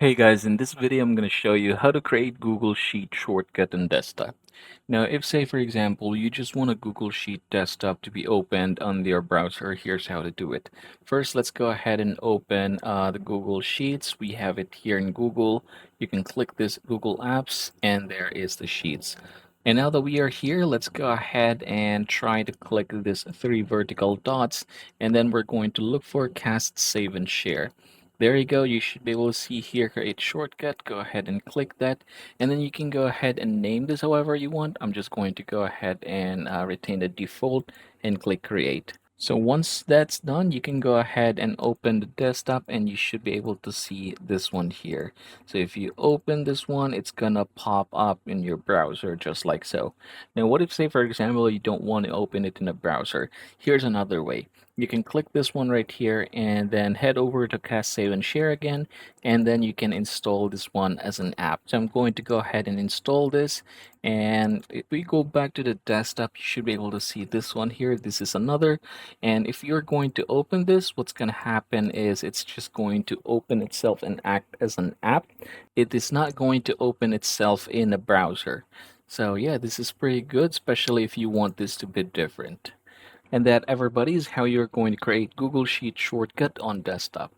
Hey guys, in this video I'm going to show you how to create Google Sheet shortcut in desktop. Now, if say for example, you just want a Google Sheet desktop to be opened on your browser, here's how to do it. First, let's go ahead and open the Google Sheets. We have it here in Google. You can click this Google Apps and there is the Sheets. And now that we are here, let's go ahead and try to click this three vertical dots, and then we're going to look for Cast, Save, and Share. There you go. You should be able to see here, create shortcut. Go ahead and click that. And then you can go ahead and name this however you want. I'm just going to go ahead and retain the default and click create. So once that's done, you can go ahead and open the desktop and you should be able to see this one here. So if you open this one, it's gonna pop up in your browser just like so. Now, what if say for example, you don't want to open it in a browser? Here's another way. You can click this one right here and then head over to Cast, Save, and Share again, and then you can install this one as an app. So I'm going to go ahead and install this, and if we go back to the desktop, you should be able to see this one here. This is another, and if you're going to open this, what's going to happen is it's just going to open itself and act as an app. It is not going to open itself in a browser. So yeah, this is pretty good, especially if you want this to be different. And that, everybody, is how you're going to create Google Sheet shortcut on desktop.